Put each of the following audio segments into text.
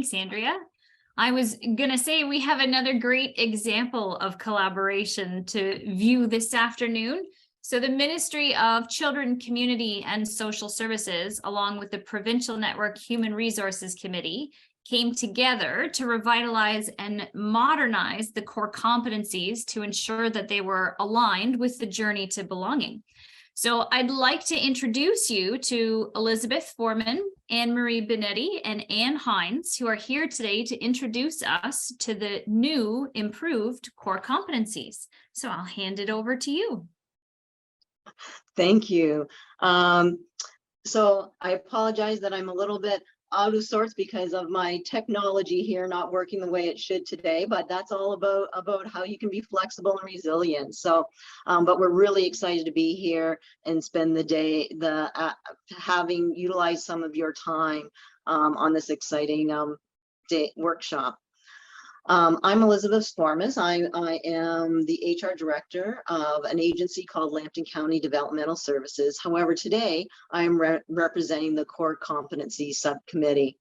Thanks, Andrea. I was going to say we have another great example of collaboration to view this afternoon. So the Ministry of Children, Community and Social Services, along with the Provincial Network Human Resources Committee, came together to revitalize and modernize the core competencies to ensure that they were aligned with the journey to belonging. So I'd like to introduce you to Elizabeth Foreman, Anne-Marie Benetti, and Anne Hines, who are here today to introduce us to the new improved core competencies. So I'll hand it over to you. Thank you. So I apologize that I'm a little bit out of sorts because of my technology here not working the way it should today, but that's all about how you can be flexible and resilient. So, but we're really excited to be here and spend the day having utilized some of your time on this exciting day workshop. I'm Elizabeth Foreman. I am the HR director of an agency called Lambton County Developmental Services. However, today I am representing the Core Competencies Subcommittee.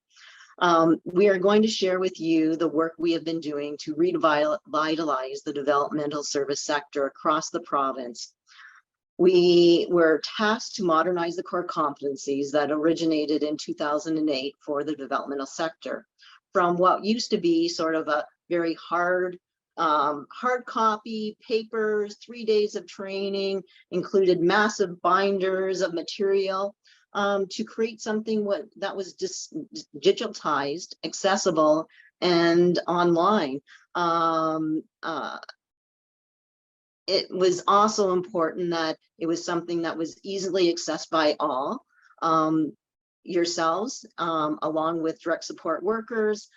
We are going to share with you the work we have been doing to revitalize the developmental service sector across the province. We were tasked to modernize the core competencies that originated in 2008 for the developmental sector, from what used to be sort of a very hard copy papers, 3 days of training, included massive binders of material, to create something that was digitized, accessible, and online. It was also important that it was something that was easily accessed by all, yourselves, along with direct support workers,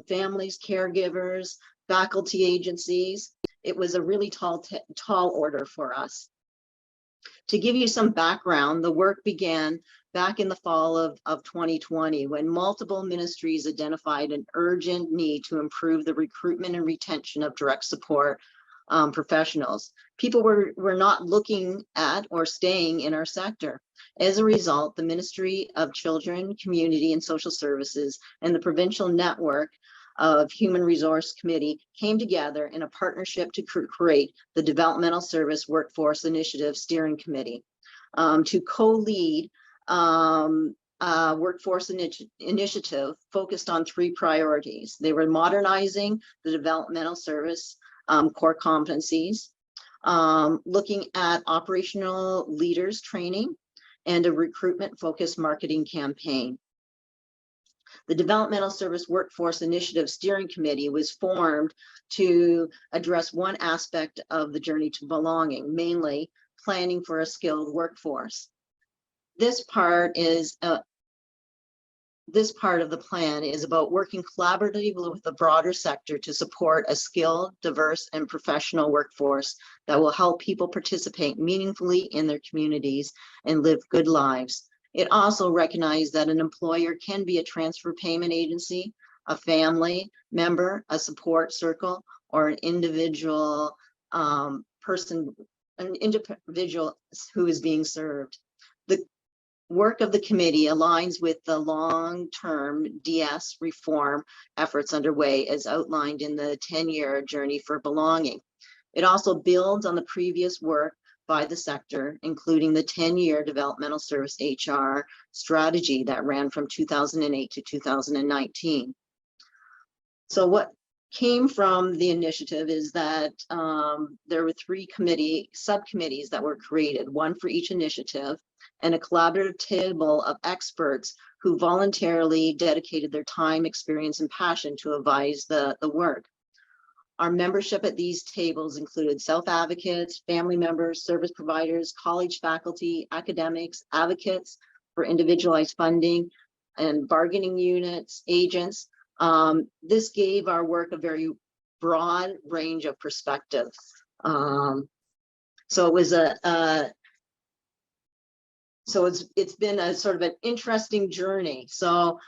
families, caregivers, faculty agencies. It was a really tall order for us. To give you some background, the work began back in the fall of 2020 when multiple ministries identified an urgent need to improve the recruitment and retention of direct support professionals. People were not looking at or staying in our sector. As a result, the Ministry of Children, Community and Social Services and the Provincial Network of Human Resource Committee came together in a partnership to create the Developmental Service Workforce Initiative Steering Committee to co-lead workforce initiative focused on 3 priorities. They were modernizing the developmental service core competencies, looking at operational leaders training, and a recruitment-focused marketing campaign. The Developmental Service Workforce Initiative Steering Committee was formed to address one aspect of the journey to belonging, mainly planning for a skilled workforce. This part of the plan is about working collaboratively with the broader sector to support a skilled, diverse, and professional workforce that will help people participate meaningfully in their communities and live good lives. It also recognized that an employer can be a transfer payment agency, a family member, a support circle, or an individual who is being served. The work of the committee aligns with the long-term DS reform efforts underway as outlined in the 10-year journey for belonging. It also builds on the previous work by the sector, including the 10-year developmental service HR strategy that ran from 2008 to 2019. So what came from the initiative is that there were 3 subcommittees that were created, one for each initiative, and a collaborative table of experts who voluntarily dedicated their time, experience, and passion to advise the work. Our membership at these tables included self-advocates, family members, service providers, college faculty, academics, advocates for individualized funding, and bargaining units, agents. This gave our work a very broad range of perspectives. So it was it's been a sort of an interesting journey. So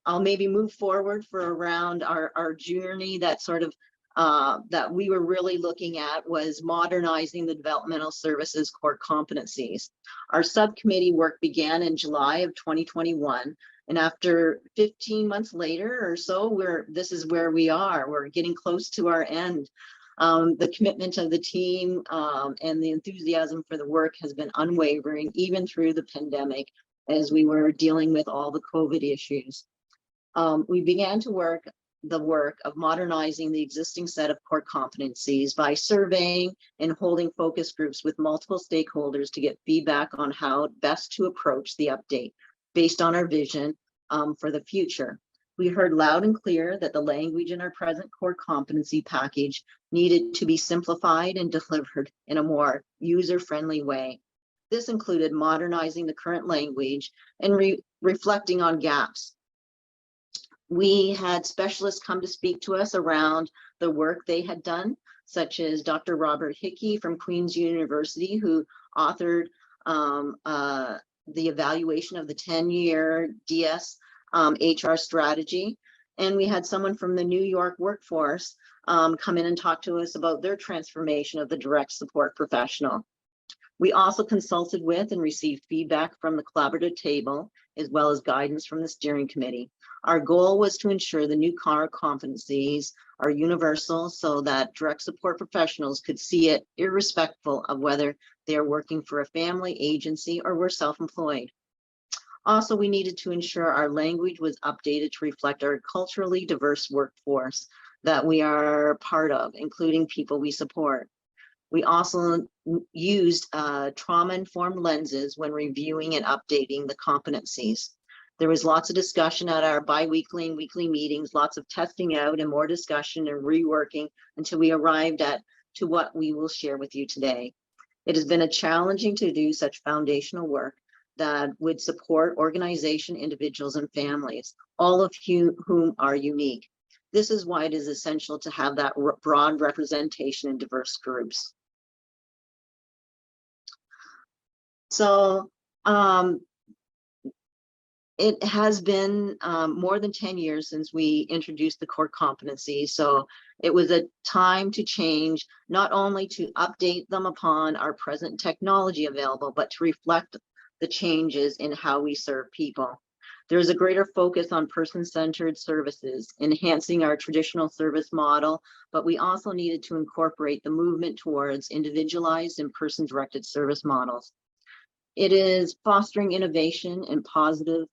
I'll maybe move forward for around our journey that sort of that we were really looking at was modernizing the developmental services core competencies. Our subcommittee work began in July of 2021 And after 15 months later or so, this is where we are. We're getting close to our end. The commitment of the team and the enthusiasm for the work has been unwavering, even through the pandemic, as we were dealing with all the COVID issues. We began to the work of modernizing the existing set of core competencies by surveying and holding focus groups with multiple stakeholders to get feedback on how best to approach the update based on our vision for the future. We heard loud and clear that the language in our present core competency package needed to be simplified and delivered in a more user-friendly way. This included modernizing the current language and reflecting on gaps. We had specialists come to speak to us around the work they had done, such as Dr. Robert Hickey from Queen's University, who authored the evaluation of the 10-year DS HR strategy. And we had someone from the New York workforce come in and talk to us about their transformation of the direct support professional. We also consulted with and received feedback from the collaborative table, as well as guidance from the steering committee. Our goal was to ensure the new core competencies are universal so that direct support professionals could see it irrespective of whether they're working for a family agency or were self-employed. Also, we needed to ensure our language was updated to reflect our culturally diverse workforce that we are part of, including people we support. We also used trauma-informed lenses when reviewing and updating the competencies. There was lots of discussion at our bi-weekly and weekly meetings, lots of testing out and more discussion and reworking until we arrived to what we will share with you today. It has been challenging to do such foundational work that would support organization, individuals, and families, all of whom are unique. This is why it is essential to have that broad representation in diverse groups. So it has been more than 10 years since we introduced the core competencies. So it was a time to change, not only to update them upon our present technology available, but to reflect the changes in how we serve people. There is a greater focus on person-centered services, enhancing our traditional service model, but we also needed to incorporate the movement towards individualized and person-directed service models. It is fostering innovation and positive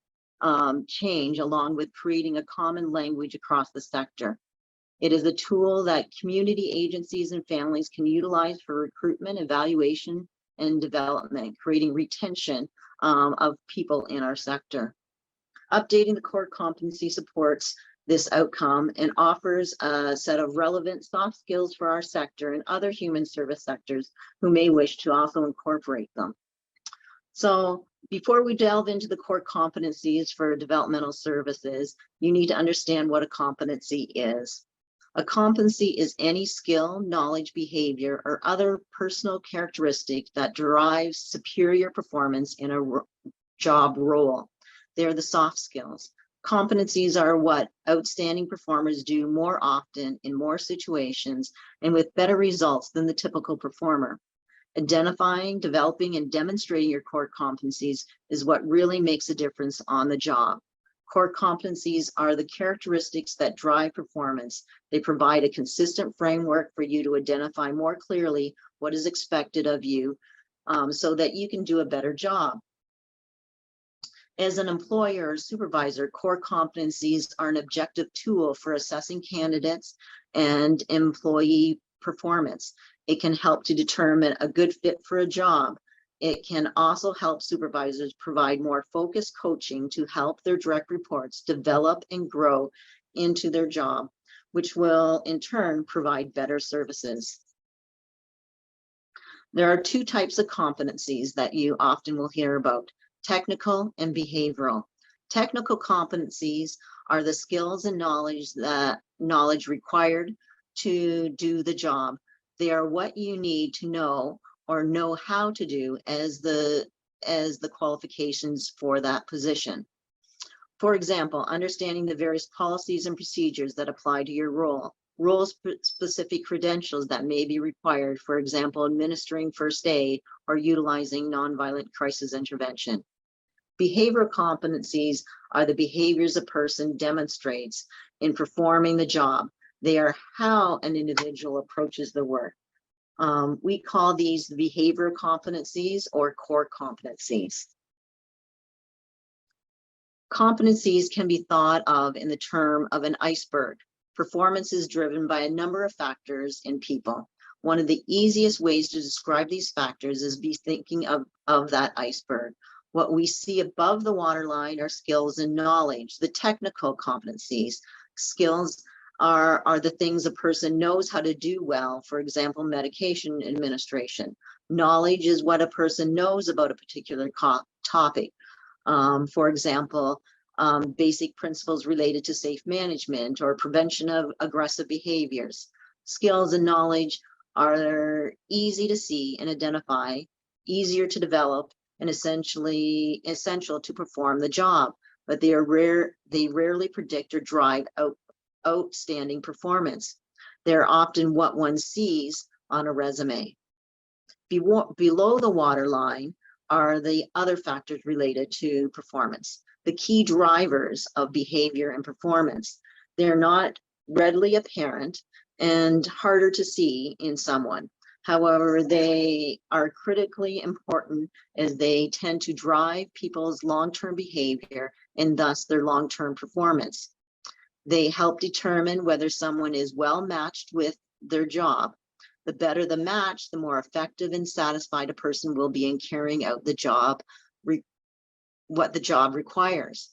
change, along with creating a common language across the sector. It is a tool that community agencies and families can utilize for recruitment, evaluation, and development, creating retention of people in our sector. Updating the core competency supports this outcome and offers a set of relevant soft skills for our sector and other human service sectors who may wish to also incorporate them. So before we delve into the core competencies for developmental services, you need to understand what a competency is. A competency is any skill, knowledge, behavior, or other personal characteristic that derives superior performance in a job role. They're the soft skills. Competencies are what outstanding performers do more often in more situations and with better results than the typical performer. Identifying, developing, and demonstrating your core competencies is what really makes a difference on the job. Core competencies are the characteristics that drive performance. They provide a consistent framework for you to identify more clearly what is expected of you so that you can do a better job. As an employer or supervisor, core competencies are an objective tool for assessing candidates and employee performance. It can help to determine a good fit for a job. It can also help supervisors provide more focused coaching to help their direct reports develop and grow into their job, which will in turn provide better services. There are two types of competencies that you often will hear about: technical and behavioral. Technical competencies are the skills and knowledge required to do the job. They are what you need to know or know how to do as the qualifications for that position. For example, understanding the various policies and procedures that apply to your role-specific credentials that may be required, for example, administering first aid or utilizing nonviolent crisis intervention. Behavioral competencies are the behaviors a person demonstrates in performing the job. They are how an individual approaches the work. We call these behavioral competencies or core competencies. Competencies can be thought of in the term of an iceberg. Performance is driven by a number of factors in people. One of the easiest ways to describe these factors is be thinking of that iceberg. What we see above the waterline are skills and knowledge, the technical competencies. Skills are the things a person knows how to do well, for example, medication administration. Knowledge is what a person knows about a particular topic. For example, basic principles related to safe management or prevention of aggressive behaviors. Skills and knowledge are easy to see and identify, easier to develop, and essentially essential to perform the job, but they rarely predict or drive outstanding performance. They're often what one sees on a resume. Below the waterline are the other factors related to performance, the key drivers of behavior and performance. They're not readily apparent and harder to see in someone. However, they are critically important as they tend to drive people's long-term behavior and thus their long-term performance. They help determine whether someone is well matched with their job. The better the match, the more effective and satisfied a person will be in carrying out the job, what the job requires.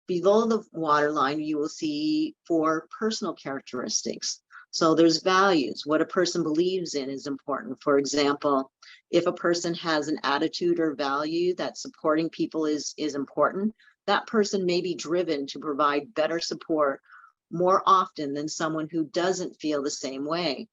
Below the waterline, you will see 4 personal characteristics. So there's values. What a person believes in is important. For example, if a person has an attitude or value that supporting people is important, that person may be driven to provide better support more often than someone who doesn't feel the same way.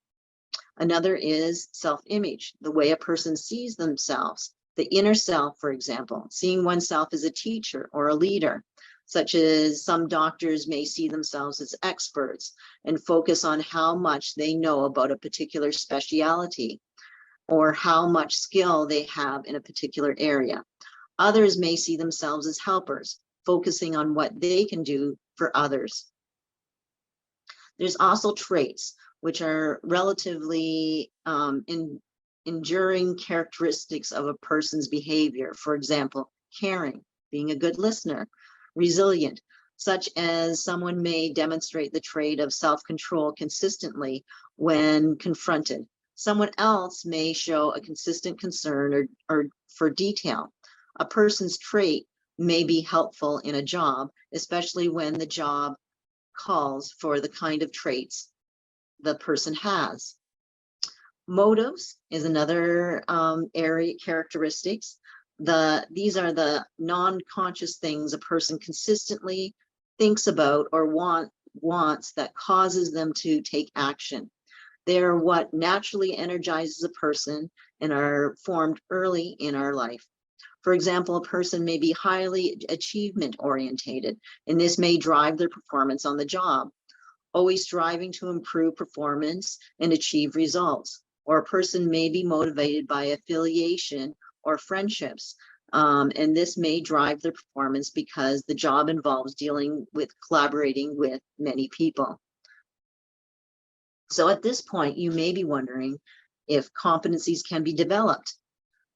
Another is self-image, the way a person sees themselves, the inner self, for example, seeing oneself as a teacher or a leader, such as some doctors may see themselves as experts and focus on how much they know about a particular specialty or how much skill they have in a particular area. Others may see themselves as helpers, focusing on what they can do for others. There's also traits, which are relatively enduring characteristics of a person's behavior. For example, caring, being a good listener, resilient, such as someone may demonstrate the trait of self-control consistently when confronted. Someone else may show a consistent concern or for detail. A person's trait may be helpful in a job, especially when the job calls for the kind of traits the person has. Motives is another area characteristics. These are the non-conscious things a person consistently thinks about or wants that causes them to take action. They're what naturally energizes a person and are formed early in our life. For example, a person may be highly achievement orientated, and this may drive their performance on the job, always striving to improve performance and achieve results. Or a person may be motivated by affiliation or friendships, and this may drive their performance because the job involves collaborating with many people. So at this point, you may be wondering if competencies can be developed.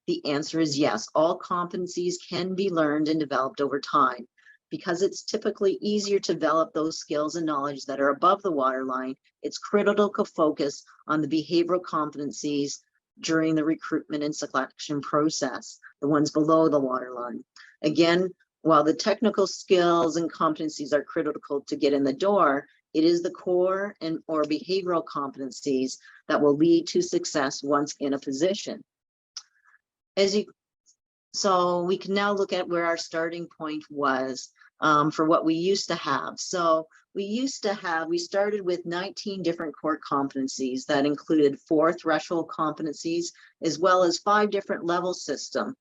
The answer is yes, all competencies can be learned and developed over time. Because it's typically easier to develop those skills and knowledge that are above the waterline, it's critical to focus on the behavioral competencies during the recruitment and selection process, the ones below the waterline. Again, while the technical skills and competencies are critical to get in the door, it is the core or behavioral competencies that will lead to success once in a position. So we can now look at where our starting point was for what we used to have. So we started with 19 different core competencies that included 4 threshold competencies, as well as 5 different level systems.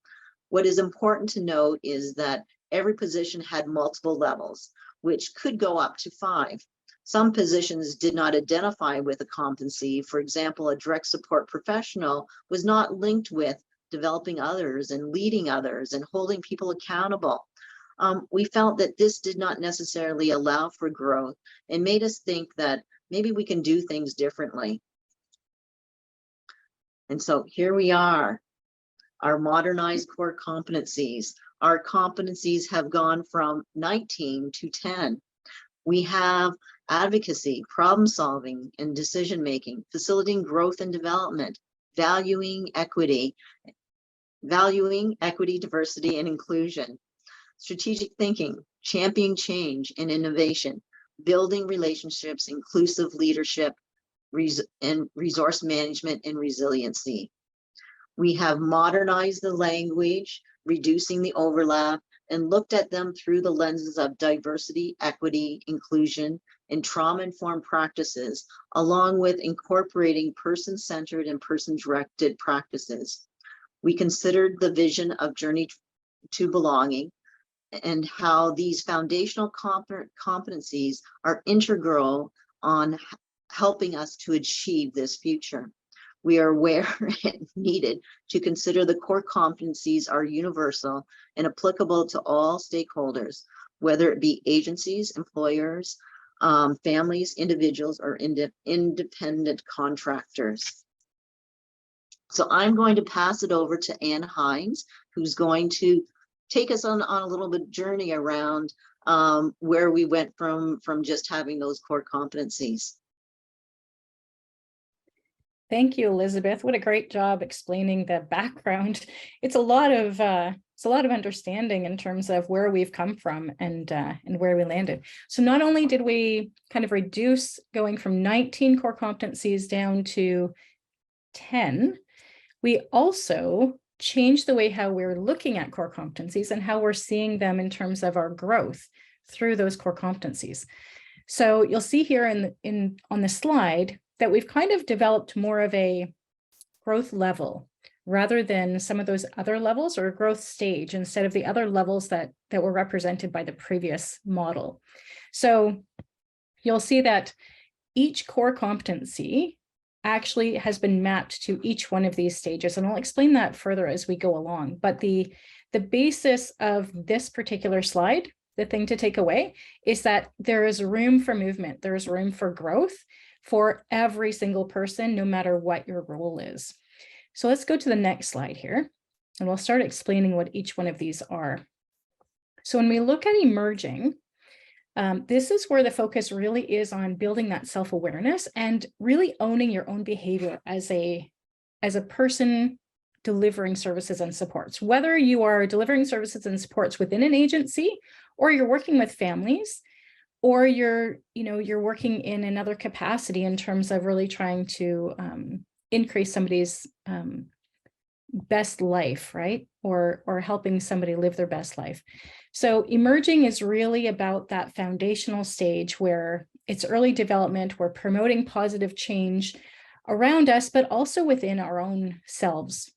What is important to note is that every position had multiple levels, which could go up to 5. Some positions did not identify with a competency. For example, a direct support professional was not linked with developing others and leading others and holding people accountable. We felt that this did not necessarily allow for growth and made us think that maybe we can do things differently. And so here we are, our modernized core competencies. Our competencies have gone from 19 to 10. We have advocacy, problem solving, and decision making, facilitating growth and development, valuing equity, diversity, and inclusion, strategic thinking, championing change and innovation, building relationships, inclusive leadership, and resource management and resiliency. We have modernized the language, reducing the overlap, and looked at them through the lenses of diversity, equity, inclusion, and trauma-informed practices, along with incorporating person-centered and person-directed practices. We considered the vision of Journey to Belonging and how these foundational competencies are integral on helping us to achieve this future. We are aware and needed to consider the core competencies are universal and applicable to all stakeholders, whether it be agencies, employers, families, individuals, or independent contractors. So I'm going to pass it over to Ann Hines, who's going to take us on a little bit journey around where we went from just having those core competencies. Thank you, Elizabeth. What a great job explaining the background. It's a lot of understanding in terms of where we've come from and where we landed. So not only did we kind of reduce going from 19 core competencies down to 10, we also changed the way how we're looking at core competencies and how we're seeing them in terms of our growth through those core competencies. So you'll see here on the slide that we've kind of developed more of a growth level rather than some of those other levels, or a growth stage instead of the other levels that were represented by the previous model. So you'll see that each core competency actually has been mapped to each one of these stages. And I'll explain that further as we go along. But the basis of this particular slide, the thing to take away, is that there is room for movement. There is room for growth for every single person, no matter what your role is. So let's go to the next slide here, and we'll start explaining what each one of these are. So when we look at emerging, this is where the focus really is on building that self-awareness and really owning your own behavior as a person delivering services and supports. Whether you are delivering services and supports within an agency, or you're working with families, or you're working in another capacity in terms of really trying to increase somebody's best life, right? Or helping somebody live their best life. So emerging is really about that foundational stage where it's early development, we're promoting positive change around us, but also within our own selves.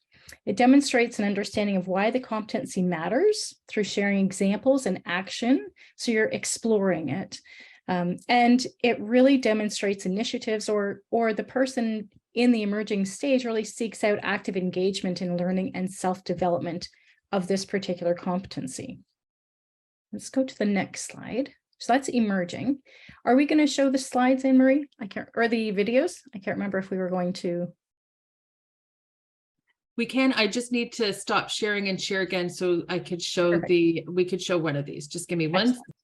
It demonstrates an understanding of why the competency matters through sharing examples and action. So you're exploring it. And it really demonstrates initiatives, or the person in the emerging stage really seeks out active engagement in learning and self-development of this particular competency. Let's go to the next slide. So that's emerging. Are we going to show the slides, Anne-Marie? Or the videos? I can't remember if we were going to. We can. I just need to stop sharing and share again so I could show we could show one of these. Just give me one. Excellent.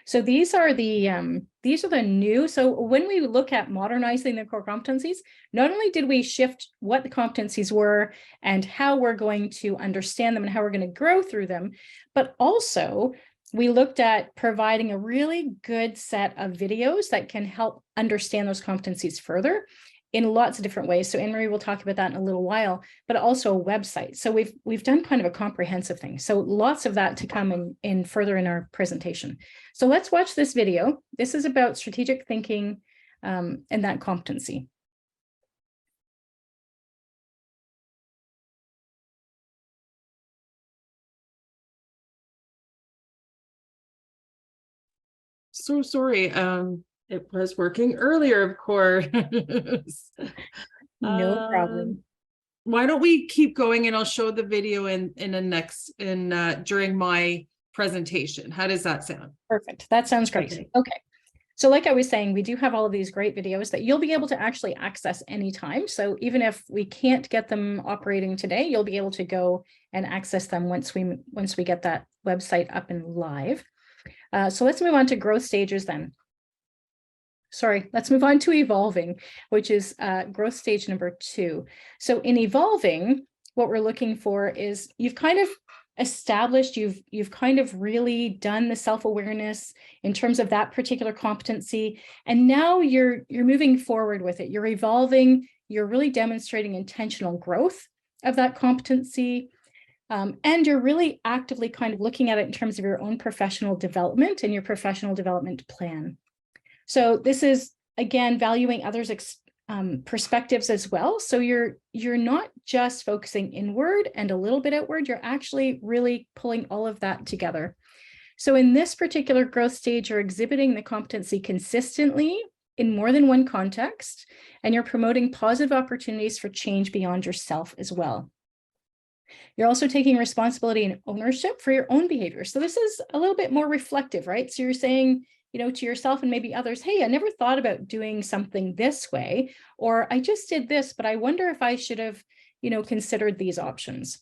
So these are the new. So when we look at modernizing the core competencies, not only did we shift what the competencies were and how we're going to understand them and how we're going to grow through them, but also we looked at providing a really good set of videos that can help understand those competencies further in lots of different ways. So Anne-Marie will talk about that in a little while, but also a website. So we've done kind of a comprehensive thing. So lots of that to come in further in our presentation. So let's watch this video. This is about strategic thinking and that competency. So sorry. It was working earlier, of course. No problem. why don't we keep going, and I'll show the video during my presentation. How does that sound? Perfect. That sounds great. Okay. So like I was saying, we do have all of these great videos that you'll be able to actually access anytime. So even if we can't get them operating today, you'll be able to go and access them once we get that website up and live. So let's move on to growth stages then. Sorry, let's move on to evolving, which is growth stage number 2. So in evolving, what we're looking for is you've kind of established, you've kind of really done the self-awareness in terms of that particular competency, and now you're moving forward with it. You're evolving, you're really demonstrating intentional growth of that competency, and you're really actively kind of looking at it in terms of your own professional development and your professional development plan. So this is, again, valuing others' perspectives as well. So you're not just focusing inward and a little bit outward, you're actually really pulling all of that together. So in this particular growth stage, you're exhibiting the competency consistently in more than one context, and you're promoting positive opportunities for change beyond yourself as well. You're also taking responsibility and ownership for your own behavior. So this is a little bit more reflective, right? So you're saying, to yourself and maybe others, hey, I never thought about doing something this way, or I just did this, but I wonder if I should have, considered these options.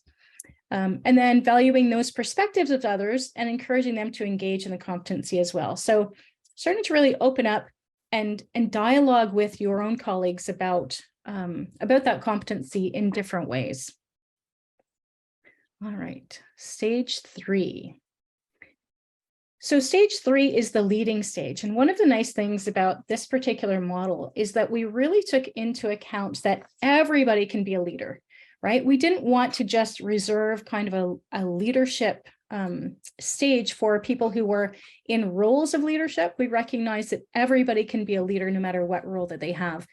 And then valuing those perspectives of others and encouraging them to engage in the competency as well. So starting to really open up and dialogue with your own colleagues about that competency in different ways. All right, stage 3. So stage 3 is the leading stage. And one of the nice things about this particular model is that we really took into account that everybody can be a leader, right? We didn't want to just reserve kind of a leadership stage for people who were in roles of leadership. We recognize that everybody can be a leader no matter what role that they have.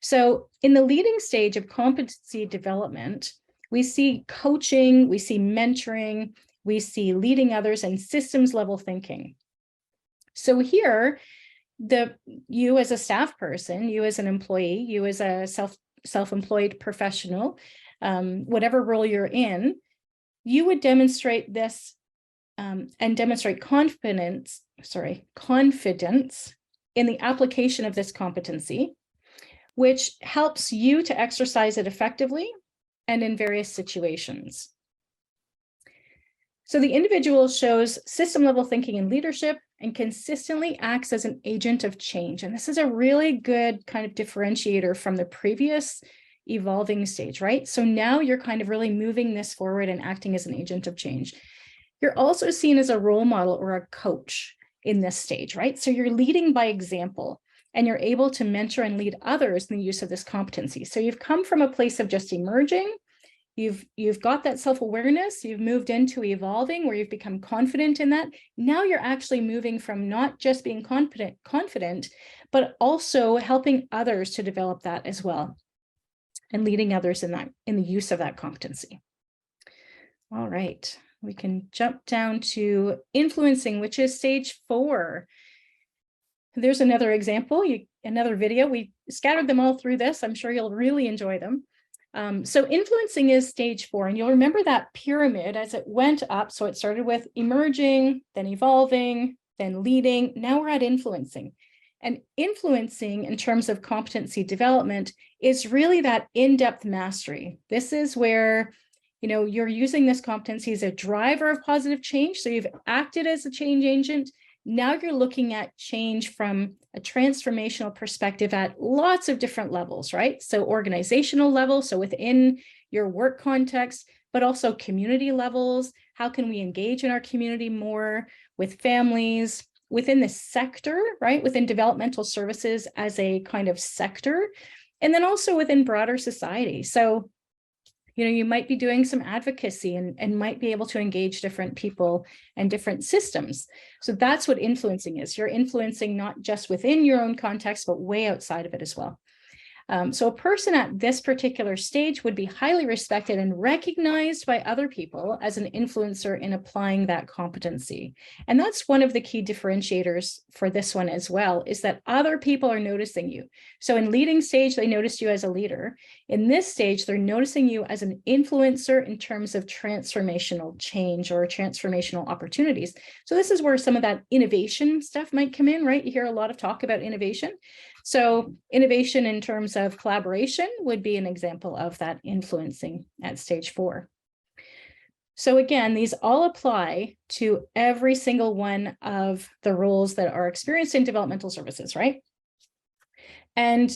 So in the leading stage of competency development, we see coaching, we see mentoring, we see leading others, and systems level thinking. So here, you as a staff person, you as an employee, you as a self-employed professional, whatever role you're in, you would demonstrate this and demonstrate confidence in the application of this competency, which helps you to exercise it effectively and in various situations. So the individual shows system level thinking and leadership and consistently acts as an agent of change. And this is a really good kind of differentiator from the previous evolving stage, right? So now you're kind of really moving this forward and acting as an agent of change. You're also seen as a role model or a coach in this stage, right? So you're leading by example, and you're able to mentor and lead others in the use of this competency. So you've come from a place of just emerging. You've got that self-awareness, you've moved into evolving where you've become confident in that. Now you're actually moving from not just being confident, but also helping others to develop that as well, and leading others in the use of that competency. All right, we can jump down to influencing, which is stage 4. There's another example, another video. We scattered them all through this. I'm sure you'll really enjoy them. So influencing is stage 4, and you'll remember that pyramid as it went up. So it started with emerging, then evolving, then leading. Now we're at influencing. And influencing in terms of competency development is really that in-depth mastery. This is where, you're using this competency as a driver of positive change. So you've acted as a change agent. Now you're looking at change from a transformational perspective at lots of different levels, right? So organizational level, so within your work context, but also community levels. How can we engage in our community more with families, within the sector, right? Within developmental services as a kind of sector, and then also within broader society. So you might be doing some advocacy and might be able to engage different people and different systems. So that's what influencing is. You're influencing not just within your own context, but way outside of it as well. So a person at this particular stage would be highly respected and recognized by other people as an influencer in applying that competency. And that's one of the key differentiators for this one as well, is that other people are noticing you. So in leading stage, they noticed you as a leader. In this stage, they're noticing you as an influencer in terms of transformational change or transformational opportunities. So this is where some of that innovation stuff might come in, right? You hear a lot of talk about innovation. So innovation in terms of collaboration would be an example of that influencing at stage 4. So again, these all apply to every single one of the roles that are experienced in developmental services, right? And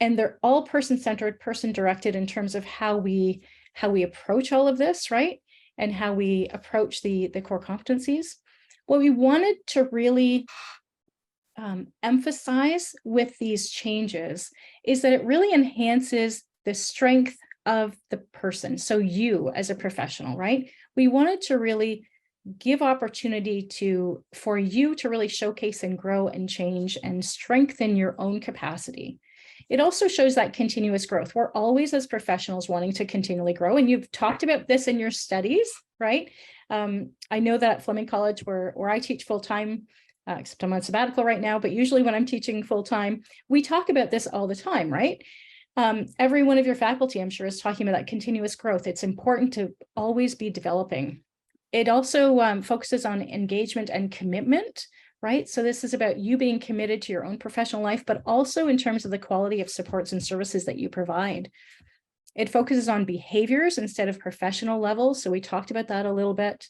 they're all person-centered, person-directed in terms of how we approach all of this, right? And how we approach the core competencies. What we wanted to really emphasize with these changes is that it really enhances the strength of the person. So you as a professional, right? We wanted to really give opportunity for you to really showcase and grow and change and strengthen your own capacity. It also shows that continuous growth. We're always, as professionals, wanting to continually grow. And you've talked about this in your studies, right? I know that at Fleming College, where I teach full-time, except I'm on sabbatical right now, but usually when I'm teaching full-time, we talk about this all the time, right? Every one of your faculty, I'm sure, is talking about that continuous growth. It's important to always be developing. It also focuses on engagement and commitment, right? So this is about you being committed to your own professional life, but also in terms of the quality of supports and services that you provide. It focuses on behaviors instead of professional levels. So we talked about that a little bit.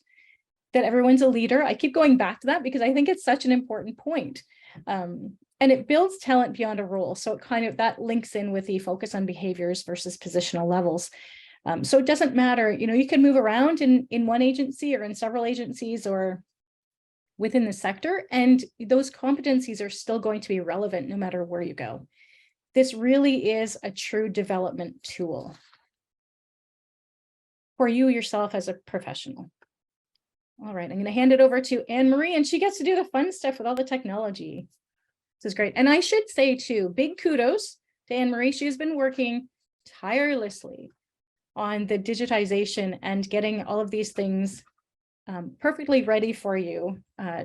That everyone's a leader. I keep going back to that because I think it's such an important point. And it builds talent beyond a role. So it kind of, that links in with the focus on behaviors versus positional levels. So it doesn't matter, you can move around in one agency or in several agencies or within the sector, and those competencies are still going to be relevant no matter where you go. This really is a true development tool for you yourself as a professional. All right, I'm going to hand it over to Anne-Marie, and she gets to do the fun stuff with all the technology. This is great. And I should say too, big kudos to Anne-Marie. She has been working tirelessly on the digitization and getting all of these things perfectly ready for you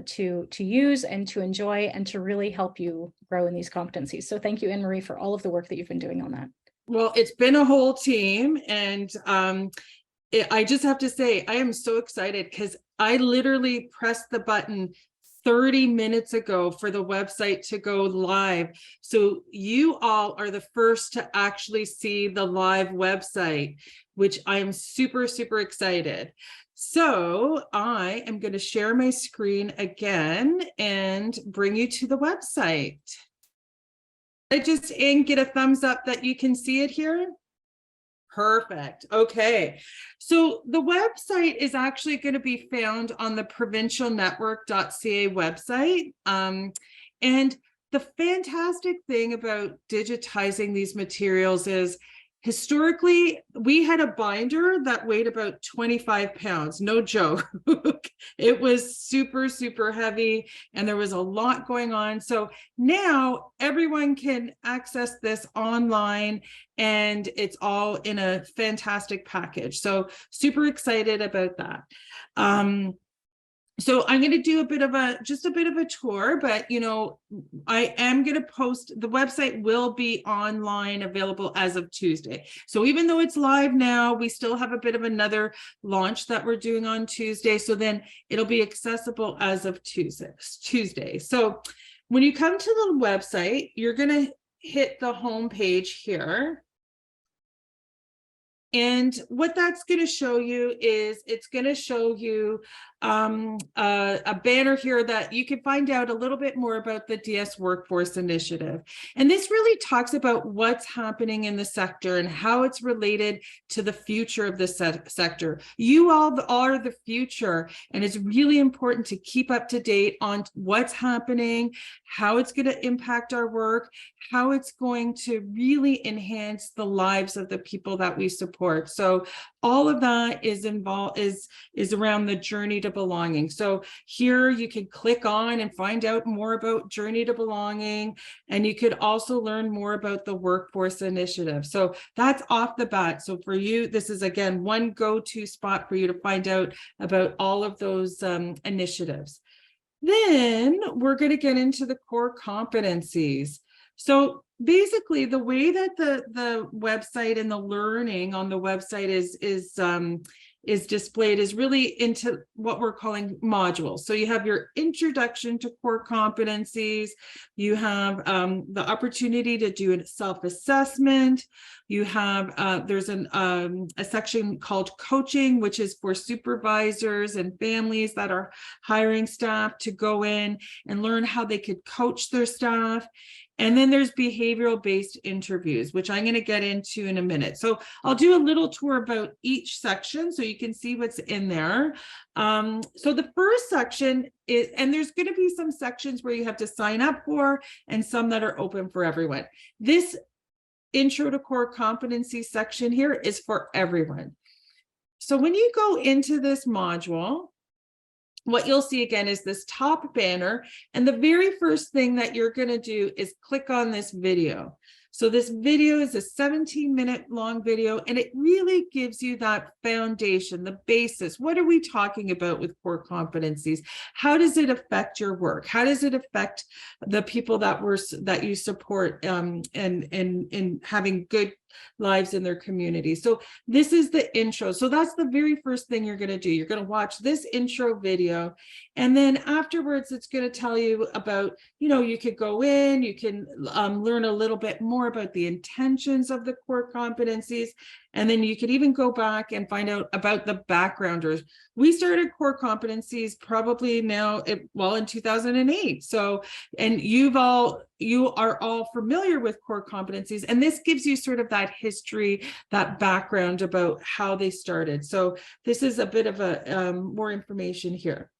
to use and to enjoy and to really help you grow in these competencies. So thank you, Anne-Marie, for all of the work that you've been doing on that. Well, it's been a whole team, and I just have to say, I am so excited because I literally pressed the button 30 minutes ago for the website to go live. So you all are the first to actually see the live website, which I am super, super excited. So I am going to share my screen again and bring you to the website. I just get a thumbs up that you can see it here. Perfect. Okay. So the website is actually going to be found on the provincialnetwork.ca website. And the fantastic thing about digitizing these materials is historically, we had a binder that weighed about 25 pounds, no joke. It was super, super heavy, and there was a lot going on. So now everyone can access this online, and it's all in a fantastic package. So super excited about that. So I'm going to do just a bit of a tour, but I am going to post, the website will be online available as of Tuesday. So even though it's live now, we still have a bit of another launch that we're doing on Tuesday. So then it'll be accessible as of Tuesday. So when you come to the website, you're going to hit the home page here. And what that's going to show you is it's going to show you a banner here that you can find out a little bit more about the DS Workforce Initiative. And this really talks about what's happening in the sector and how it's related to the future of the sector. You all are the future, and it's really important to keep up to date on what's happening, how it's going to impact our work, how it's going to really enhance the lives of the people that we support. So all of that is involved is around the journey to Belonging. So here you can click on and find out more about Journey to Belonging, and you could also learn more about the Workforce Initiative. So that's off the bat. So for you, this is again one go-to spot for you to find out about all of those initiatives. Then we're going to get into the core competencies. So basically, the way that the website and the learning on the website is displayed is really into what we're calling modules. So you have your introduction to core competencies. You have the opportunity to do a self-assessment. You have there's a section called coaching, which is for supervisors and families that are hiring staff to go in and learn how they could coach their staff. And then there's behavioral-based interviews, which I'm going to get into in a minute. So I'll do a little tour about each section so you can see what's in there. So the first section is, and there's going to be some sections where you have to sign up for and some that are open for everyone. This Intro to Core Competency section here is for everyone. So when you go into this module, what you'll see again is this top banner, and the very first thing that you're going to do is click on this video. So this video is a 17-minute long video, and it really gives you that foundation, the basis. What are we talking about with core competencies? How does it affect your work? How does it affect the people that you support in having good lives in their community? So this is the intro. So that's the very first thing you're going to do. You're going to watch this intro video, and then afterwards it's going to tell you about, you could go in, you can learn a little bit more about the intentions of the core competencies, and then you could even go back and find out about the backgrounders. We started core competencies probably now, in 2008. So, and you are all familiar with core competencies, and this gives you sort of that history, that background about how they started. So this is a bit of a more information here.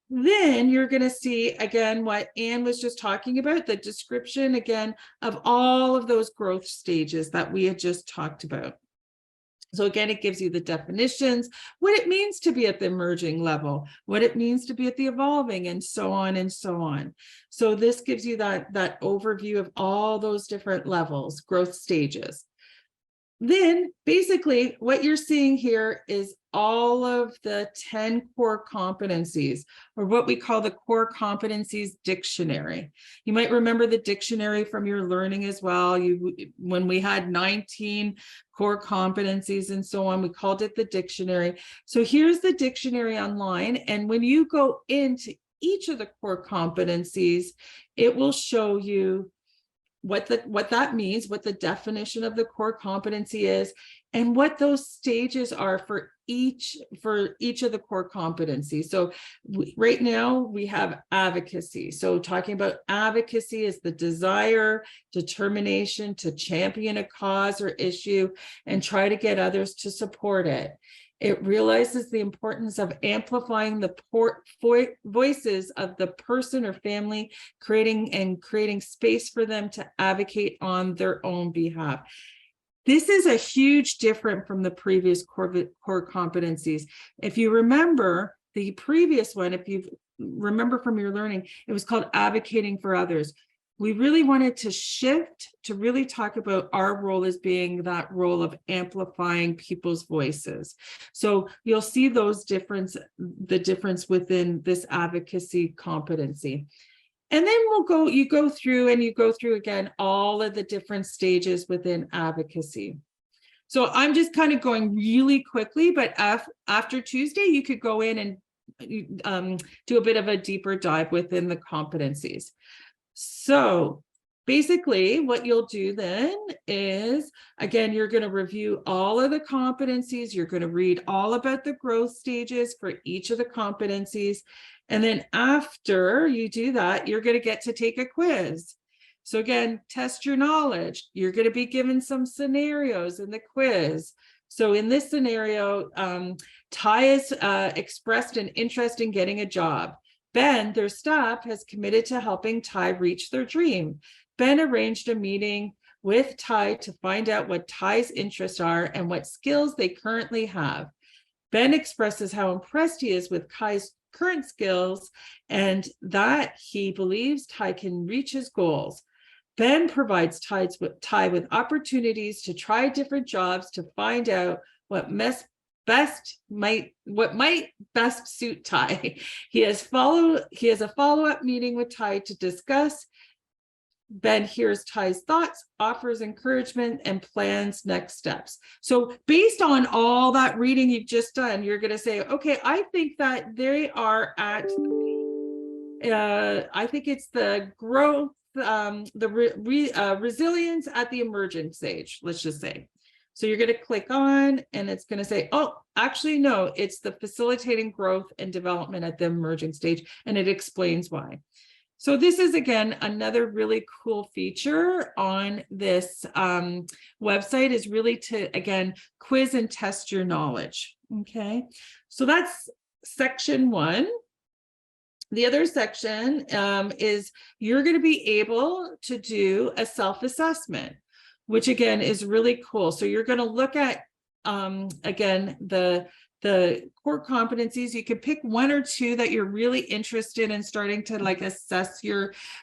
Then you're going to see again what Anne was just talking about, the description again of all of those growth stages that we had just talked about. So again, it gives you the definitions, what it means to be at the emerging level, what it means to be at the evolving, and so on and so on. So this gives you that overview of all those different levels, growth stages. Then basically what you're seeing here is all of the 10 core competencies, or what we call the core competencies dictionary. You might remember the dictionary from your learning as well. When we had 19 core competencies and so on, we called it the dictionary. So here's the dictionary online. And when you go into each of the core competencies, it will show you what that means, what the definition of the core competency is, and what those stages are for each of the core competencies. So right now we have advocacy. So talking about advocacy is the desire, determination to champion a cause or issue and try to get others to support it. It realizes the importance of amplifying the voices of the person or family, creating space for them to advocate on their own behalf. This is a huge difference from the previous core competencies. If you remember the previous one, if you remember from your learning, it was called advocating for others. We really wanted to shift to really talk about our role as being that role of amplifying people's voices. So you'll see the difference within this advocacy competency. And then you go through again all of the different stages within advocacy. So I'm just kind of going really quickly, but after Tuesday, you could go in and do a bit of a deeper dive within the competencies. So basically what you'll do then is, again, you're going to review all of the competencies. You're going to read all about the growth stages for each of the competencies. And then after you do that, you're going to get to take a quiz. So again, test your knowledge. You're going to be given some scenarios in the quiz. So in this scenario, Ty has expressed an interest in getting a job. Ben, their staff, has committed to helping Ty reach their dream. Ben arranged a meeting with Ty to find out what Ty's interests are and what skills they currently have. Ben expresses how impressed he is with current skills and that he believes Ty can reach his goals. Ben provides Ty with opportunities to try different jobs to find out what might best suit Ty. He has a follow-up meeting with Ty to discuss. Ben hears Ty's thoughts, offers encouragement, and plans next steps. So based on all that reading you've just done, you're going to say, okay, I think that they are at, I think it's the growth, resilience at the emergent stage, let's just say. So you're going to click on, and it's going to say, oh, actually, no, it's the facilitating growth and development at the emerging stage, and it explains why. So this is, again, another really cool feature on this website is really to, again, quiz and test your knowledge. Okay, so that's section 1. The other section is you're going to be able to do a self-assessment, which again is really cool. So you're going to look at, again, the core competencies. You could pick 1 or 2 that you're really interested in starting to like assess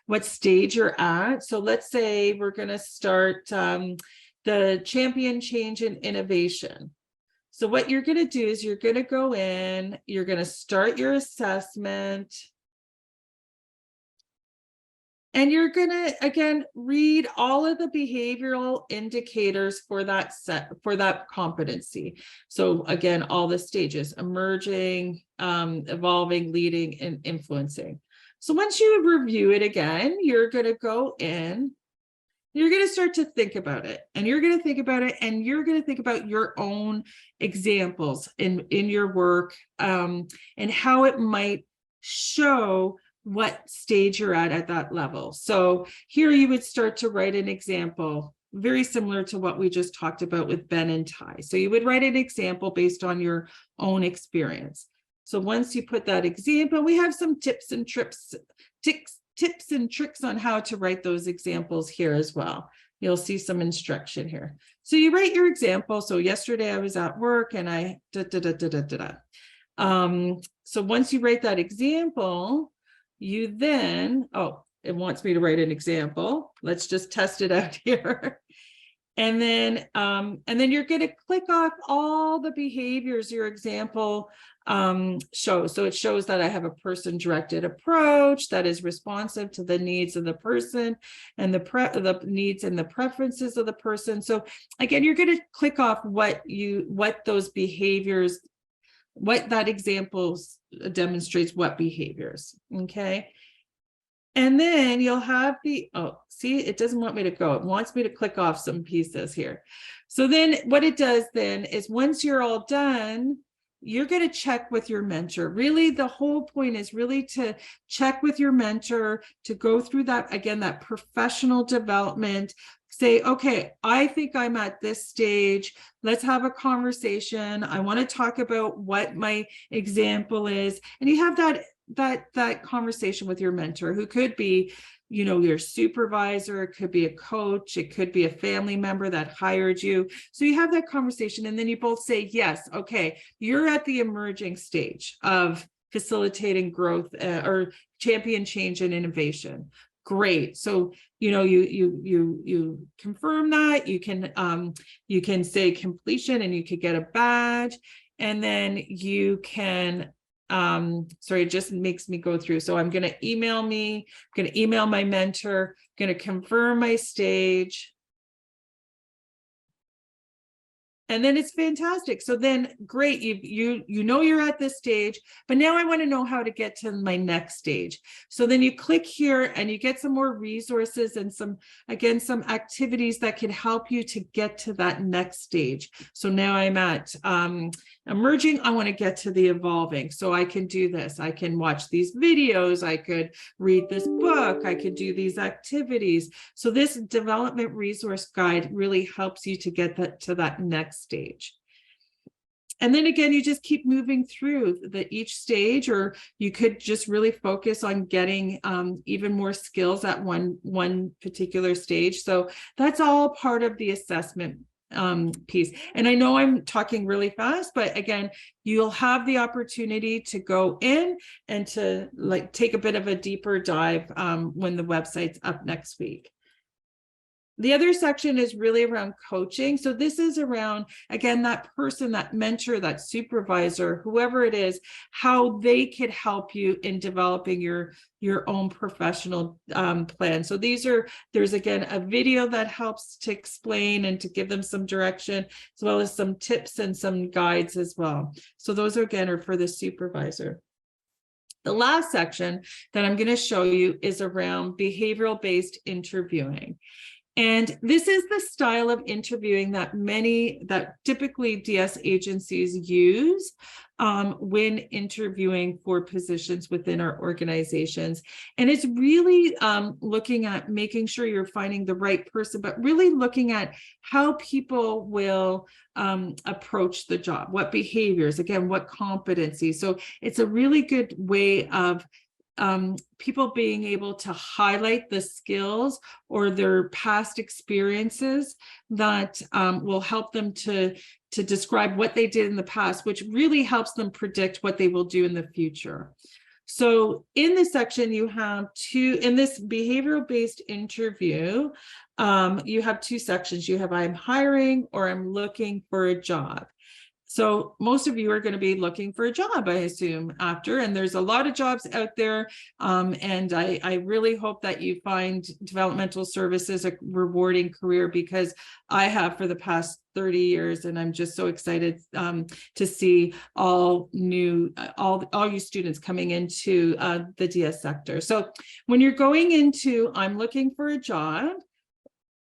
what stage you're at. So let's say we're going to start the champion change and innovation. So what you're going to do is you're going to go in, you're going to start your assessment. And you're going to, again, read all of the behavioral indicators for that competency. So again, all the stages: emerging, evolving, leading, and influencing. So once you review it again, you're going to go in, you're going to start to think about it, and you're going to think about it, and you're going to think about your own examples in your work, and how it might show what stage you're at that level. So here you would start to write an example, very similar to what we just talked about with Ben and Ty. So you would write an example based on your own experience. So once you put that example, we have some tips and tricks on how to write those examples here as well. You'll see some instruction here. So you write your example. So yesterday I was at work and I so once you write that example, you then, it wants me to write an example. Let's just test it out here. And then you're going to click off all the behaviors your example shows. So it shows that I have a person-directed approach that is responsive to the needs of the person and the needs and the preferences of the person. So again, you're going to click off what those behaviors, what that example demonstrates, what behaviors. Okay. And then you'll have see, it doesn't want me to go. It wants me to click off some pieces here. So then what it does then is once you're all done, you're going to check with your mentor. Really, the whole point is really to check with your mentor, to go through that, again, that professional development. Say, okay, I think I'm at this stage. Let's have a conversation. I want to talk about what my example is. And you have that conversation with your mentor, who could be, your supervisor, it could be a coach, it could be a family member that hired you. So you have that conversation, and then you both say, yes, okay, you're at the emerging stage of facilitating growth or champion change and innovation. Great. So, you confirm that. You can say completion, and you could get a badge, and then you can, sorry, it just makes me go through. So I'm going to email my mentor, going to confirm my stage. And then it's fantastic. So then great, you're at this stage, but now I want to know how to get to my next stage. So then you click here and you get some more resources and some activities that can help you to get to that next stage. So now I'm at emerging, I want to get to the evolving. So I can do this. I can watch these videos. I could read this book. I could do these activities. So this development resource guide really helps you to get to that next stage. And then again, you just keep moving through each stage, or you could just really focus on getting even more skills at one particular stage. So that's all part of the assessment piece. And I know I'm talking really fast, but again, you'll have the opportunity to go in and to like take a bit of a deeper dive when the website's up next week. The other section is really around coaching. So this is around, again, that person, that mentor, that supervisor, whoever it is, how they could help you in developing your own professional plan. So there's again, a video that helps to explain and to give them some direction, as well as some tips and some guides as well. So those again are for the supervisor. The last section that I'm going to show you is around behavioral-based interviewing. And this is the style of interviewing that typically DS agencies use when interviewing for positions within our organizations. And it's really looking at making sure you're finding the right person, but really looking at how people will approach the job, what behaviors, again, what competencies. So it's a really good way of people being able to highlight the skills or their past experiences that will help them to describe what they did in the past, which really helps them predict what they will do in the future. So in this section, you have in this behavioral-based interview, you have two sections. You have I'm hiring or I'm looking for a job. So most of you are going to be looking for a job, I assume, after, and there's a lot of jobs out there. And I really hope that you find developmental services a rewarding career, because I have for the past 30 years, and I'm just so excited to see all you students coming into the DS sector. So when you're going into I'm looking for a job,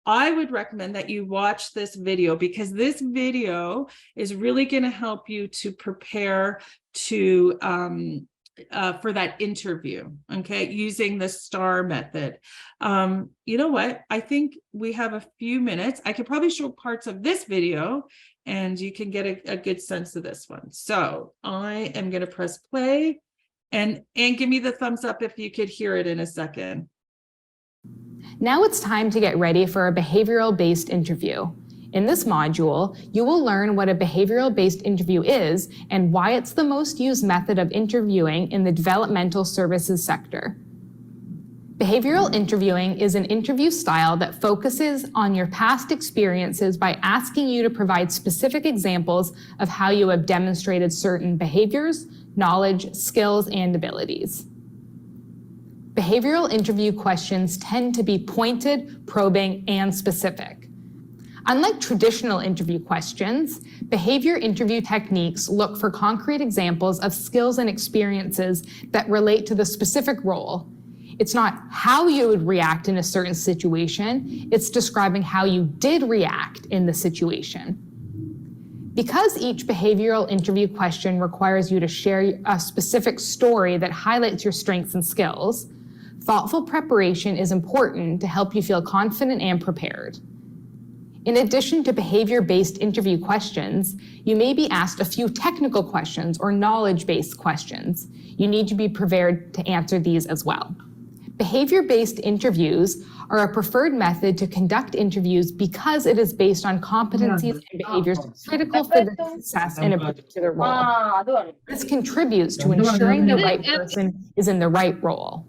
I would recommend that you watch this video, because this video is really going to help you to prepare to for that interview, okay, using the STAR method. You know what? I think we have a few minutes. I could probably show parts of this video and you can get a good sense of this one. So I am going to press play and give me the thumbs up if you could hear it in a second. Now it's time to get ready for a behavioral-based interview. In this module, you will learn what a behavioral-based interview is and why it's the most used method of interviewing in the developmental services sector. Behavioral interviewing is an interview style that focuses on your past experiences by asking you to provide specific examples of how you have demonstrated certain behaviors, knowledge, skills, and abilities. Behavioral interview questions tend to be pointed, probing, and specific. Unlike traditional interview questions, behavior interview techniques look for concrete examples of skills and experiences that relate to the specific role. It's not how you would react in a certain situation, it's describing how you did react in the situation. Because each behavioral interview question requires you to share a specific story that highlights your strengths and skills, thoughtful preparation is important to help you feel confident and prepared. In addition to behavior-based interview questions, you may be asked a few technical questions or knowledge-based questions. You need to be prepared to answer these as well. Behavior-based interviews are a preferred method to conduct interviews because it is based on competencies and behaviors critical for the success in a particular role. This contributes to ensuring the right person is in the right role.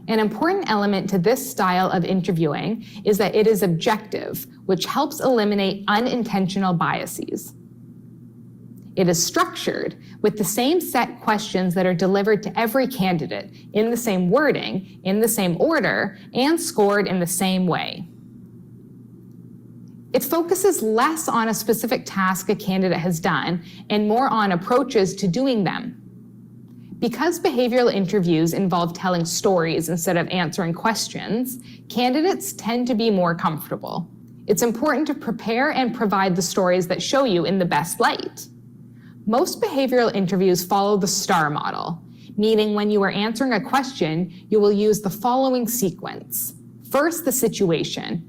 An important element to this style of interviewing is that it is objective, which helps eliminate unintentional biases. It is structured with the same set questions that are delivered to every candidate in the same wording, in the same order, and scored in the same way. It focuses less on a specific task a candidate has done and more on approaches to doing them. Because behavioral interviews involve telling stories instead of answering questions, candidates tend to be more comfortable. It's important to prepare and provide the stories that show you in the best light. Most behavioral interviews follow the STAR model, meaning when you are answering a question, you will use the following sequence. First, the situation.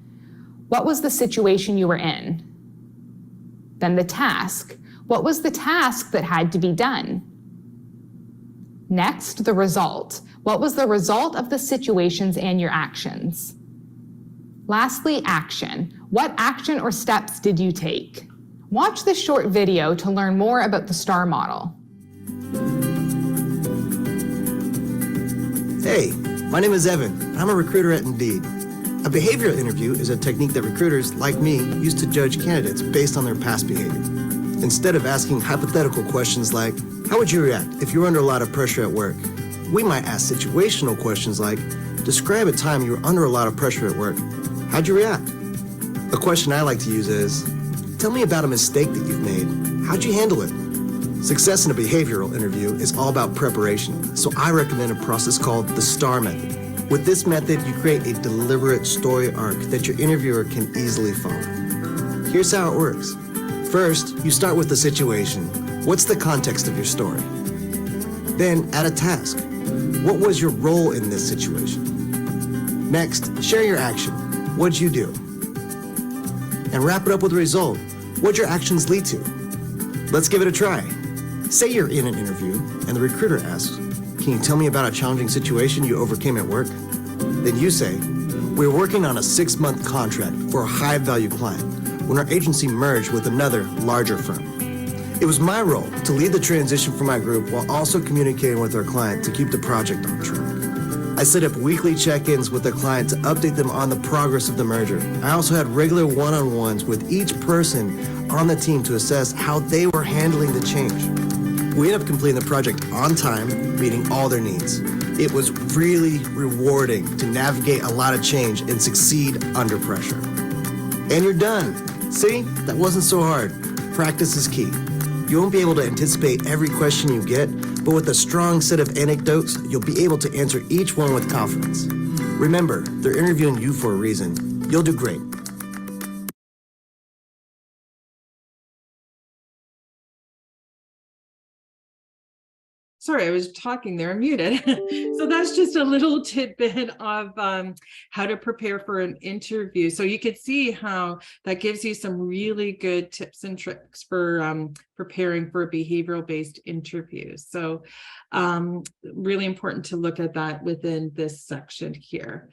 What was the situation you were in? Then the task. What was the task that had to be done? Next, the result. What was the result of the situations and your actions? Lastly, action. What action or steps did you take? Watch this short video to learn more about the STAR model. Hey, my name is Evan, and I'm a recruiter at Indeed. A behavioral interview is a technique that recruiters, like me, use to judge candidates based on their past behavior. Instead of asking hypothetical questions like, how would you react if you were under a lot of pressure at work? We might ask situational questions like, describe a time you were under a lot of pressure at work. How'd you react? A question I like to use is, tell me about a mistake that you've made. How'd you handle it? Success in a behavioral interview is all about preparation, so I recommend a process called the STAR method. With this method, you create a deliberate story arc that your interviewer can easily follow. Here's how it works. First, you start with the situation. What's the context of your story? Then add a task. What was your role in this situation? Next, share your action. What'd you do? And wrap it up with a result. What'd your actions lead to? Let's give it a try. Say you're in an interview and the recruiter asks, can you tell me about a challenging situation you overcame at work? Then you say, we're working on a 6-month contract for a high-value client when our agency merged with another larger firm. It was my role to lead the transition for my group while also communicating with our client to keep the project on track. I set up weekly check-ins with the client to update them on the progress of the merger. I also had regular one-on-ones with each person on the team to assess how they were handling the change. We ended up completing the project on time, meeting all their needs. It was really rewarding to navigate a lot of change and succeed under pressure. And you're done. See, that wasn't so hard. Practice is key. You won't be able to anticipate every question you get, but with a strong set of anecdotes, you'll be able to answer each one with confidence. Remember, they're interviewing you for a reason. You'll do great. Sorry, I was talking there, I'm muted. So that's just a little tidbit of how to prepare for an interview. So you could see how that gives you some really good tips and tricks for preparing for a behavioral-based interview. So really important to look at that within this section here.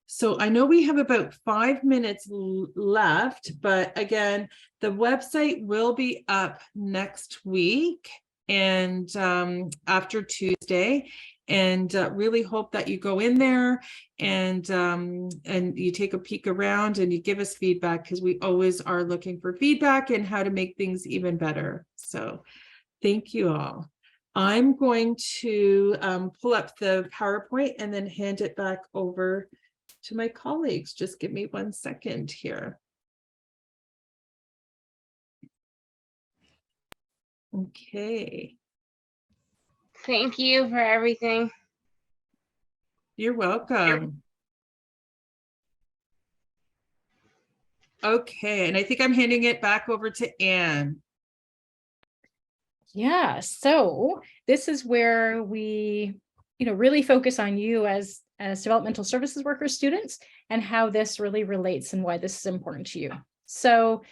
So I know we have about 5 minutes left, but again, the website will be up next week and after Tuesday, and really hope that you go in there and you take a peek around and you give us feedback, because we always are looking for feedback and how to make things even better. So thank you all. I'm going to pull up the PowerPoint and then hand it back over to my colleagues. Just give me 1 second here. Okay. Thank you for everything. You're welcome. Okay, and I think I'm handing it back over to Anne. Yeah, so this is where we, really focus on you as developmental services workers students and how this really relates and why this is important to you. So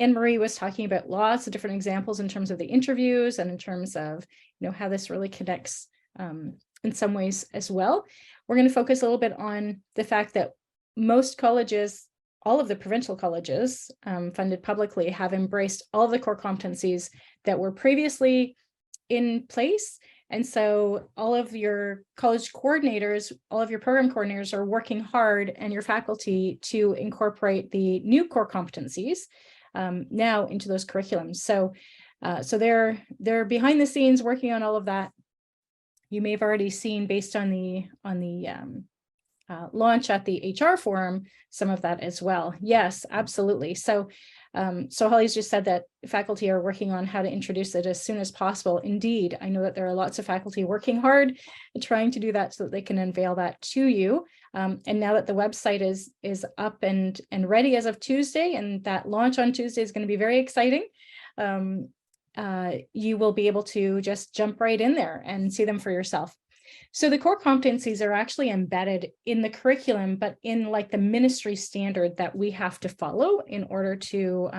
Anne-Marie was talking about lots of different examples in terms of the interviews and in terms of, how this really connects in some ways as well. We're going to focus a little bit on the fact that most colleges, all of the provincial colleges funded publicly, have embraced all of the core competencies that were previously in place. And so all of your college coordinators, all of your program coordinators are working hard, and your faculty, to incorporate the new core competencies now into those curriculums. So they're behind the scenes working on all of that. You may have already seen, based on the launch at the HR forum, some of that as well. Yes, absolutely. So Holly's just said that faculty are working on how to introduce it as soon as possible. Indeed, I know that there are lots of faculty working hard at trying to do that so that they can unveil that to you. And now that the website is up and ready as of Tuesday, and that launch on Tuesday is going to be very exciting, you will be able to just jump right in there and see them for yourself. So the core competencies are actually embedded in the curriculum, but in like the ministry standard that we have to follow in order to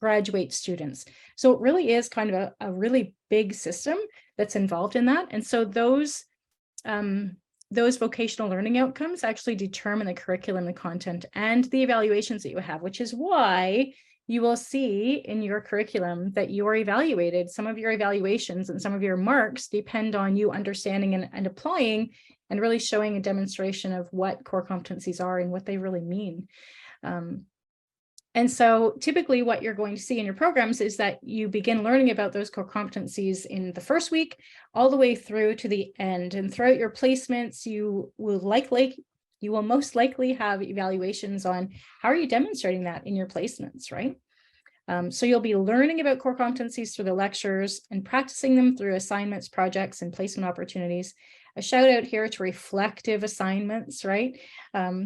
graduate students. So it really is kind of a really big system that's involved in that. And so those those vocational learning outcomes actually determine the curriculum, the content, and the evaluations that you have, which is why you will see in your curriculum that you are evaluated. Some of your evaluations and some of your marks depend on you understanding and applying and really showing a demonstration of what core competencies are and what they really mean. And so typically what you're going to see in your programs is that you begin learning about those core competencies in the first week, all the way through to the end. And throughout your placements, you will most likely have evaluations on how are you demonstrating that in your placements, right? So you'll be learning about core competencies through the lectures and practicing them through assignments, projects, and placement opportunities. A shout out here to reflective assignments, right?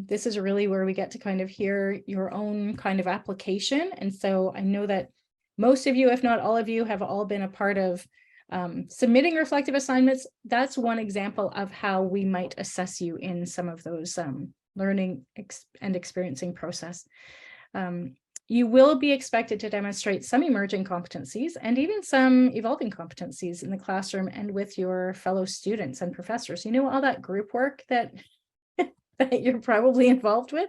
This is really where we get to kind of hear your own kind of application. And so I know that most of you, if not all of you, have all been a part of submitting reflective assignments. That's one example of how we might assess you in some of those learning and experiencing process. You will be expected to demonstrate some emerging competencies and even some evolving competencies in the classroom and with your fellow students and professors. You know, all that group work that, that you're probably involved with.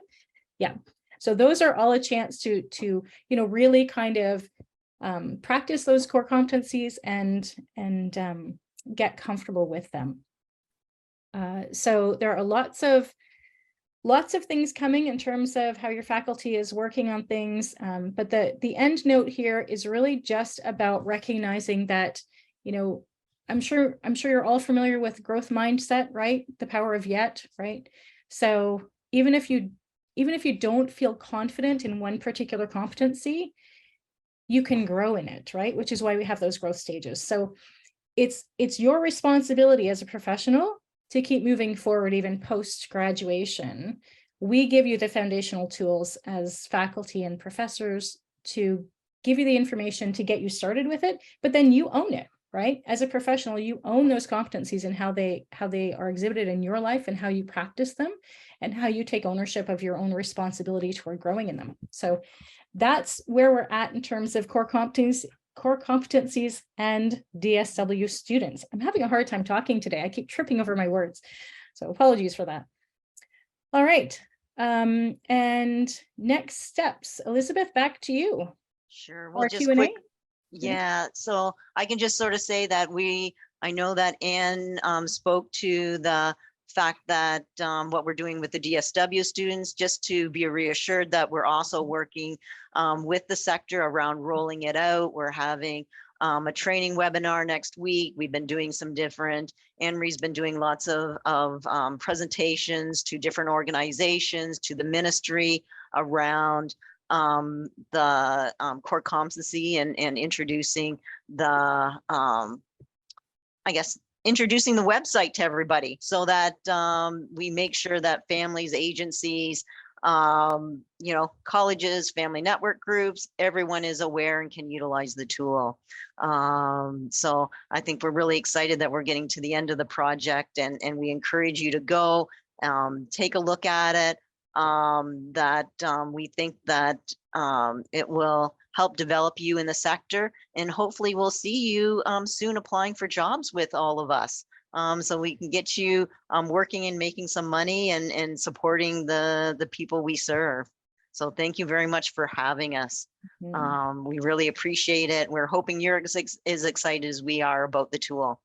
Yeah. So those are all a chance to really kind of practice those core competencies and get comfortable with them. So there are lots of things coming in terms of how your faculty is working on things. But the end note here is really just about recognizing that, I'm sure you're all familiar with growth mindset, right? The power of yet, right? So even if you don't feel confident in one particular competency, you can grow in it, right? Which is why we have those growth stages. So it's your responsibility as a professional to keep moving forward even post-graduation. We give you the foundational tools as faculty and professors to give you the information to get you started with it, but then you own it, right? As a professional, you own those competencies and how they are exhibited in your life and how you practice them and how you take ownership of your own responsibility toward growing in them. So that's where we're at in terms of core competencies and DSW students. I'm having a hard time talking today. I keep tripping over my words, so apologies for that. All right, and next steps. Elizabeth, back to you. Sure. Or Well, just Q&A? quick. Yeah. So I can just sort of say that I know that Anne spoke to the fact that what we're doing with the DSW students, just to be reassured that we're also working with the sector around rolling it out. We're having a training webinar next week. We've been doing some different, Anne-Marie's been doing lots of presentations to different organizations, to the ministry around the core competency and introducing the, introducing the website to everybody so that we make sure that families, agencies, colleges, family network groups, everyone is aware and can utilize the tool. So I think we're really excited that we're getting to the end of the project, and we encourage you to go take a look at it. We think that it will help develop you in the sector, and hopefully we'll see you soon applying for jobs with all of us, so we can get you working and making some money and supporting the people we serve. So thank you very much for having us. We really appreciate it. We're hoping you're as excited as we are about the tool.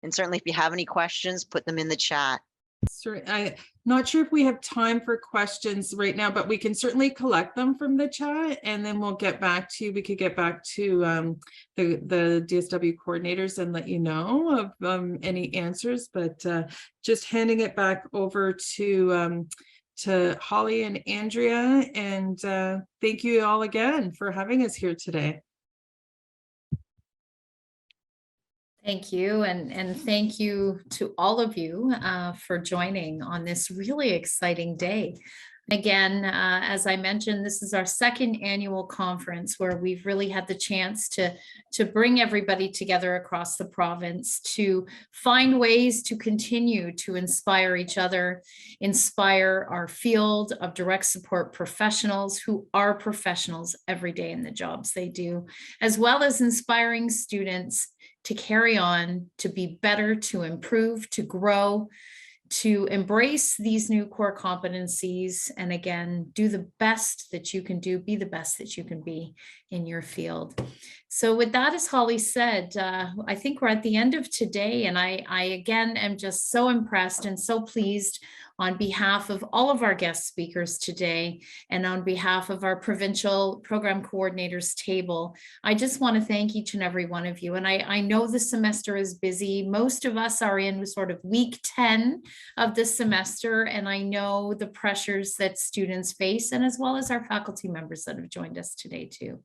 And certainly if you have any questions, put them in the chat. Sorry, I'm not sure if we have time for questions right now, but we can certainly collect them from the chat, and then we'll get back to you. We could get back to the DSW coordinators and let you know of any answers. But just handing it back over to Holly and Andrea, and thank you all again for having us here today. Thank you. And thank you to all of you for joining on this really exciting day. Again, as I mentioned, this is our second annual conference where we've really had the chance to bring everybody together across the province to find ways to continue to inspire each other, inspire our field of direct support professionals who are professionals every day in the jobs they do, as well as inspiring students to carry on, to be better, to improve, to grow, to embrace these new core competencies, and again, do the best that you can do, be the best that you can be in your field. So with that, as Holly said, I think we're at the end of today, and I again am just so impressed and so pleased on behalf of all of our guest speakers today, and on behalf of our provincial program coordinators table. I just want to thank each and every one of you. And I know the semester is busy. Most of us are in sort of week 10 of this semester, and I know the pressures that students face, and as well as our faculty members that have joined us today too.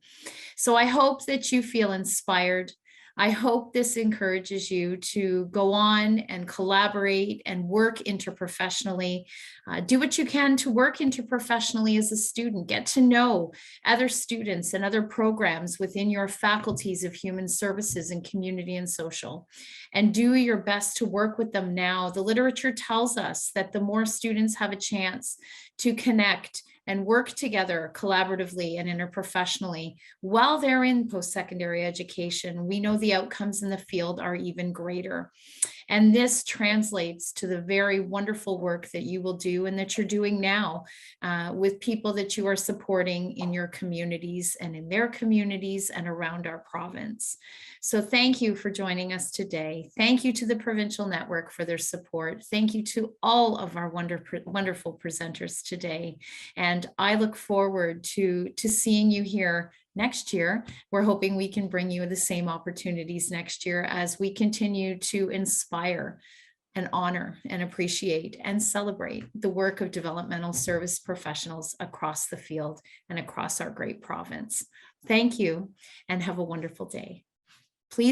So I hope that you feel inspired. I hope this encourages you to go on and collaborate and work interprofessionally. Do what you can to work interprofessionally as a student. Get to know other students and other programs within your faculties of human services and community and social, and do your best to work with them now. The literature tells us that the more students have a chance to connect and work together collaboratively and interprofessionally while they're in post-secondary education, we know the outcomes in the field are even greater. And this translates to the very wonderful work that you will do and that you're doing now with people that you are supporting in your communities and in their communities and around our province. So thank you for joining us today. Thank you to the Provincial Network for their support. Thank you to all of our wonderful presenters today. And I look forward to seeing you here next year. We're hoping we can bring you the same opportunities next year as we continue to inspire and honor and appreciate and celebrate the work of developmental service professionals across the field and across our great province. Thank you and have a wonderful day.